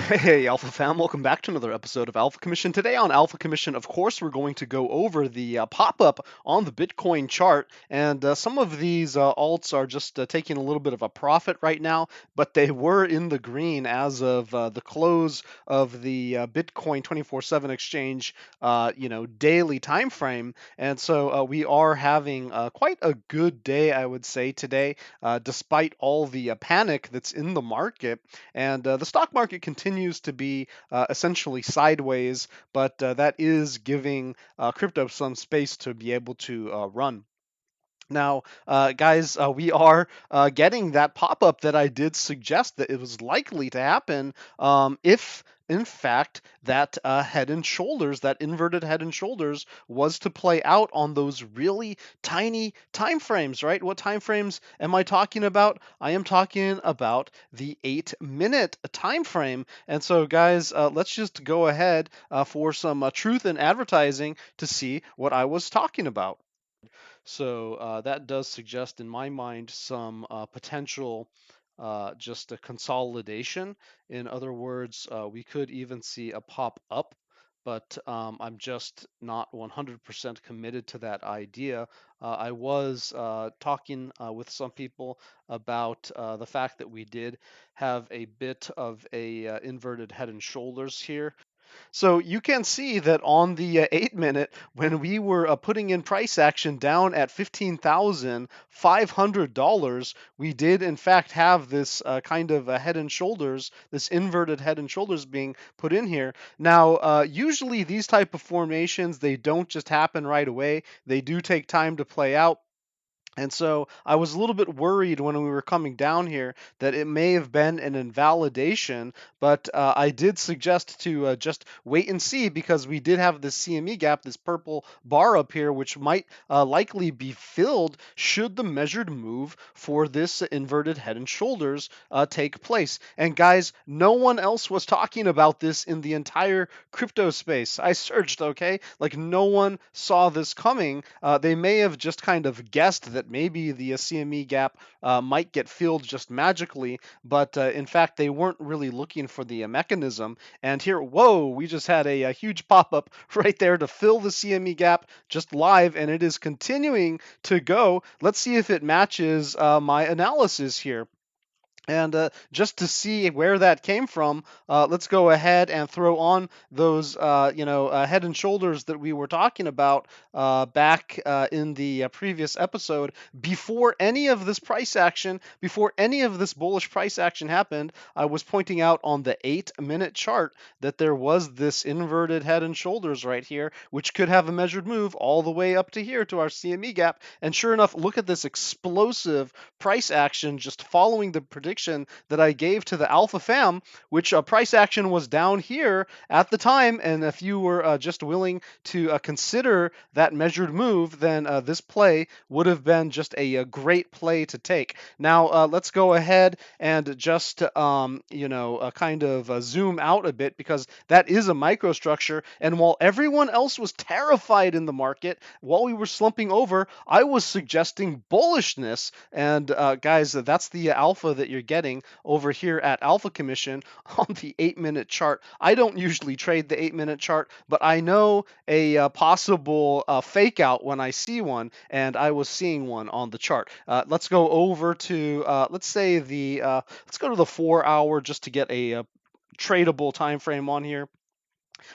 Hey, Alpha fam, welcome back to another episode of Alpha Commission. Today on Alpha Commission, of course, we're going to go over the pop-up on the Bitcoin chart, and some of these alts are just taking a little bit of a profit right now, but they were in the green as of the close of the Bitcoin 24/7 exchange, daily time frame, and so we are having quite a good day, I would say, today, despite all the panic that's in the market. And the stock market continues to be essentially sideways, but that is giving crypto some space to be able to run. Now, guys, we are getting that pop up that I did suggest that it was likely to happen if, in fact, that head and shoulders, that inverted head and shoulders, was to play out on those really tiny time frames, right? What time frames am I talking about? I am talking about the 8-minute time frame. And so, guys, let's just go ahead for some truth in advertising to see what I was talking about. So that does suggest, in my mind, some potential just a consolidation. In other words, we could even see a pop up, but I'm just not 100% committed to that idea. I was talking with some people about the fact that we did have a bit of a inverted head and shoulders here. So you can see that on the 8-minute, when we were putting in price action down at $15,500, we did in fact have this kind of a head and shoulders, this inverted head and shoulders being put in here. Now, usually these type of formations, they don't just happen right away. They do take time to play out. And so I was a little bit worried when we were coming down here that it may have been an invalidation, but I did suggest to just wait and see because we did have this CME gap, this purple bar up here, which might likely be filled should the measured move for this inverted head and shoulders take place. And guys, no one else was talking about this in the entire crypto space. I searched, okay? Like no one saw this coming. They may have just kind of guessed that maybe the CME gap might get filled just magically, but in fact, they weren't really looking for the mechanism. And here, whoa, we just had a huge pop up right there to fill the CME gap just live, and it is continuing to go. Let's see if it matches my analysis here. And just to see where that came from, let's go ahead and throw on those, head and shoulders that we were talking about back in the previous episode. Before any of this price action, before any of this bullish price action happened, I was pointing out on the 8-minute chart that there was this inverted head and shoulders right here, which could have a measured move all the way up to here to our CME gap. And sure enough, look at this explosive price action just following the prediction that I gave to the Alpha Fam, which price action was down here at the time. And if you were just willing to consider that measured move, then this play would have been just a great play to take. Now, let's go ahead and just, kind of zoom out a bit because that is a microstructure. And while everyone else was terrified in the market, while we were slumping over, I was suggesting bullishness. And guys, that's the alpha that you're getting over here at Alpha Commission on the 8-minute chart. I don't usually trade the 8-minute chart, but I know a possible fake out when I see one, and I was seeing one on the chart. Let's go over to let's say let's go to the 4-hour just to get a tradable time frame on here.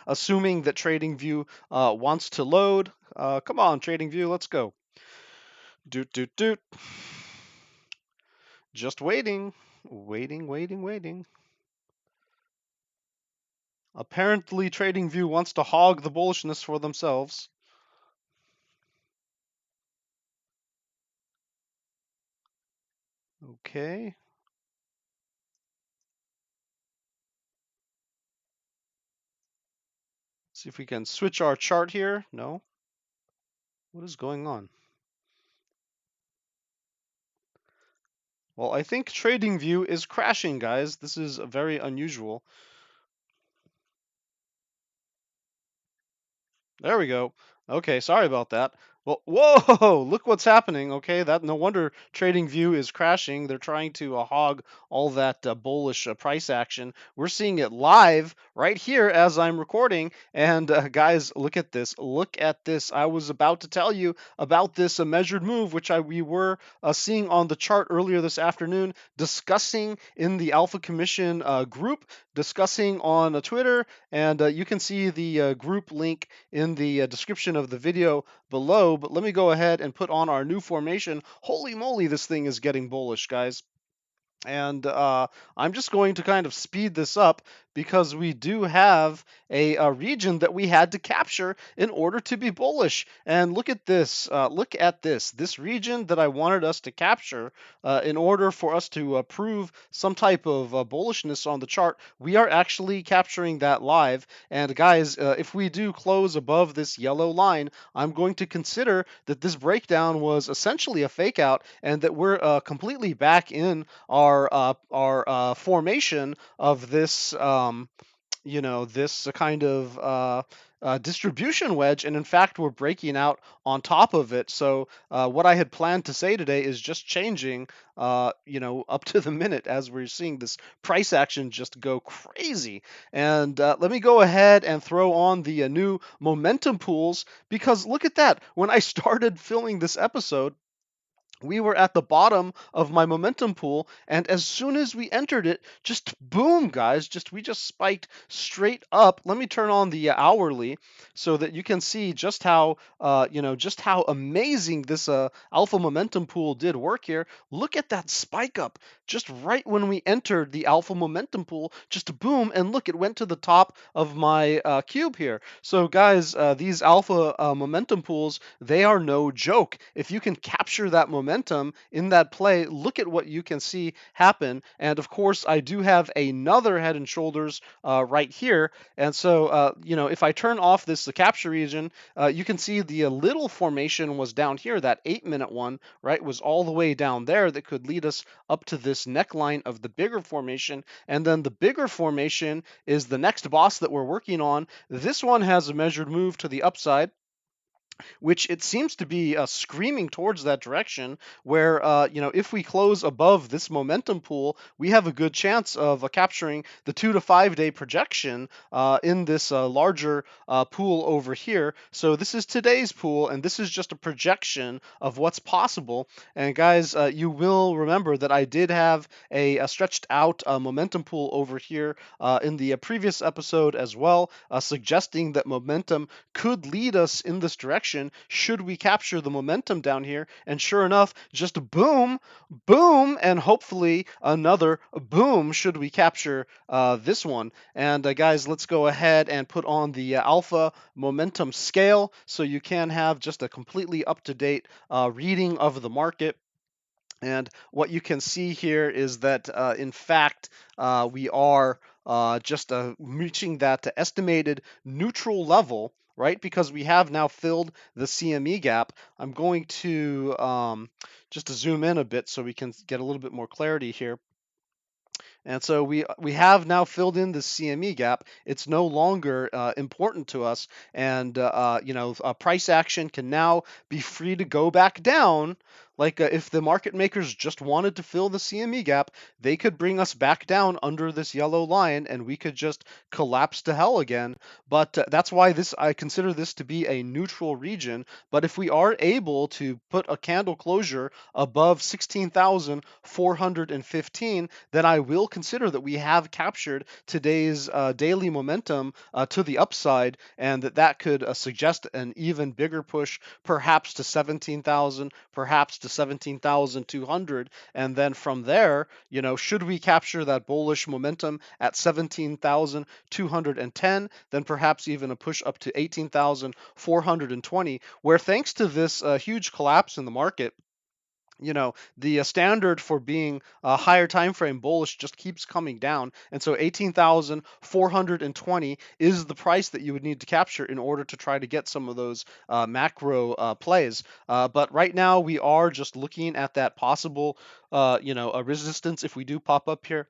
Assuming that TradingView wants to load. Come on, TradingView, let's go. Doot, doot, doot. Just waiting. Waiting, waiting, waiting. Apparently, TradingView wants to hog the bullishness for themselves. Okay. See if we can switch our chart here. No. What is going on? Well, I think TradingView is crashing, guys. This is very unusual. There we go. Okay, sorry about that. Well, whoa! Look what's happening. Okay, that no wonder TradingView is crashing. They're trying to hog all that bullish price action. We're seeing it live right here as I'm recording. And guys, look at this. Look at this. I was about to tell you about this measured move, which we were seeing on the chart earlier this afternoon, discussing in the Alpha Commission group, discussing on Twitter, and you can see the group link in the description of the video below. But let me go ahead and put on our new formation. Holy moly, this thing is getting bullish, guys. And I'm just going to kind of speed this up because we do have a region that we had to capture in order to be bullish. And look at this. Look at this. This region that I wanted us to capture in order for us to prove some type of bullishness on the chart, we are actually capturing that live. And guys, if we do close above this yellow line, I'm going to consider that this breakdown was essentially a fake out and that we're completely back in our formation of this this kind of distribution wedge, and in fact we're breaking out on top of it. So what I had planned to say today is just changing up to the minute as we're seeing this price action just go crazy. And let me go ahead and throw on the new momentum pools, because look at that. When I started filming this episode, we were at the bottom of my momentum pool, and as soon as we entered it, just boom, guys, we just spiked straight up. Let me turn on the hourly so that you can see just how just how amazing this alpha momentum pool did work here. Look at that spike up just right when we entered the alpha momentum pool, just boom, and look, it went to the top of my cube here. So guys, these alpha momentum pools, they are no joke. If you can capture that momentum in that play, look at what you can see happen. And of course, I do have another head and shoulders right here. And so, if I turn off the capture region, you can see the little formation was down here. That 8-minute one, right, was all the way down there. That could lead us up to this neckline of the bigger formation. And then the bigger formation is the next boss that we're working on. This one has a measured move to the upside, which it seems to be screaming towards that direction, where if we close above this momentum pool, we have a good chance of capturing the 2 to 5 day projection in this larger pool over here. So this is today's pool, and this is just a projection of what's possible. And guys, you will remember that I did have a stretched out momentum pool over here in the previous episode as well, suggesting that momentum could lead us in this direction should we capture the momentum down here. And sure enough, just boom, boom, and hopefully another boom should we capture this one. And guys, let's go ahead and put on the alpha momentum scale so you can have just a completely up-to-date reading of the market. And what you can see here is that, in fact, we are just reaching that estimated neutral level, right? Because we have now filled the CME gap. I'm going to just to zoom in a bit so we can get a little bit more clarity here. And so we have now filled in the CME gap. It's no longer important to us, and price action can now be free to go back down. Like if the market makers just wanted to fill the CME gap, they could bring us back down under this yellow line, and we could just collapse to hell again. But that's why I consider this to be a neutral region. But if we are able to put a candle closure above 16,415, then I will consider that we have captured today's daily momentum to the upside, and that could suggest an even bigger push, perhaps to 17,000, perhaps to 17,200. And then from there, should we capture that bullish momentum at 17,210, then perhaps even a push up to 18,420, where thanks to this huge collapse in the market, the standard for being a higher time frame bullish just keeps coming down. And so 18,420 is the price that you would need to capture in order to try to get some of those macro plays. But right now we are just looking at that possible a resistance if we do pop up here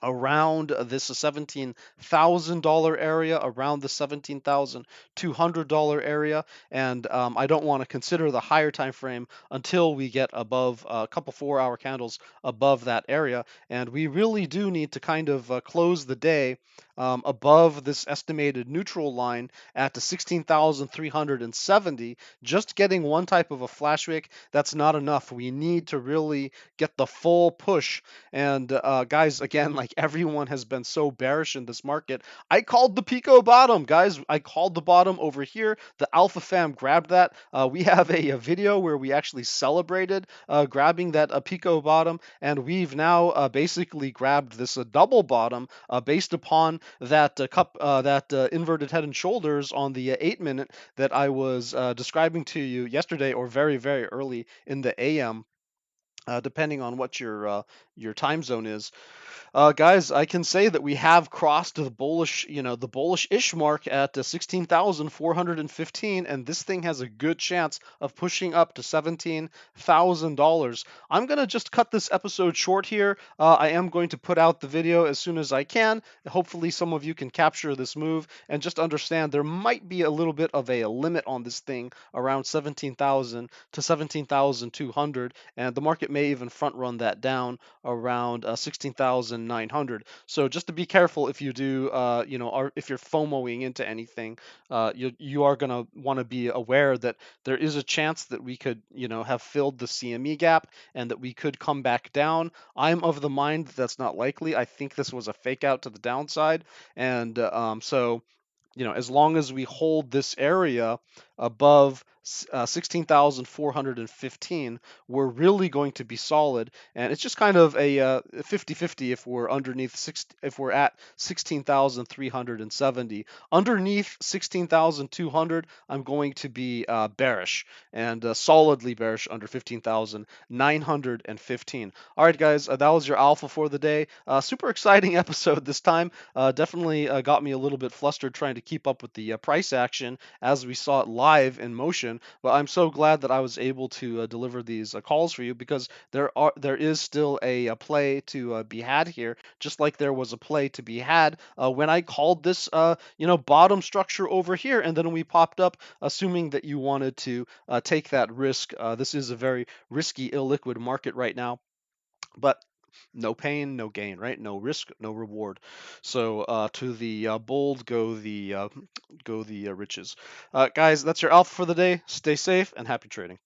around this $17,000 area, around the $17,200 area, and I don't want to consider the higher time frame until we get above a couple 4-hour candles above that area, and we really do need to kind of close the day above this estimated neutral line at the 16,370. Just getting one type of a flash wick, that's not enough. We need to really get the full push. And guys, again, like everyone has been so bearish in this market. I called the Pico bottom, guys. I called the bottom over here. The Alpha Fam grabbed that. We have a video where we actually celebrated grabbing that Pico bottom, and we've now basically grabbed this double bottom based upon that inverted head and shoulders on the 8 minute that I was describing to you yesterday, or very very early in the AM. Depending on what your time zone is. Guys, I can say that we have crossed the bullish, the bullish-ish mark at 16,415, and this thing has a good chance of pushing up to $17,000. I'm gonna just cut this episode short here. I am going to put out the video as soon as I can. Hopefully, some of you can capture this move and just understand there might be a little bit of a limit on this thing around 17,000 to 17,200, and the market may even front run that down around 16,900. So just to be careful if you do, if you're FOMOing into anything, you are gonna want to be aware that there is a chance that we could, have filled the CME gap and that we could come back down. I'm of the mind that's not likely. I think this was a fake out to the downside, and so as long as we hold this area above 16,415, we're really going to be solid. And it's just kind of a 50-50 if we're if we're at 16,370. Underneath 16,200, I'm going to be bearish, and solidly bearish under 15,915. All right, guys, that was your alpha for the day. Super exciting episode this time. Definitely got me a little bit flustered trying to keep up with the price action as we saw it live in motion. But I'm so glad that I was able to deliver these calls for you, because there is still a play to be had here, just like there was a play to be had when I called this bottom structure over here, and then we popped up, assuming that you wanted to take that risk. This is a very risky illiquid market right now, but no pain, no gain, right? No risk, no reward. So to the bold go the riches. Guys, that's your alpha for the day. Stay safe and happy trading.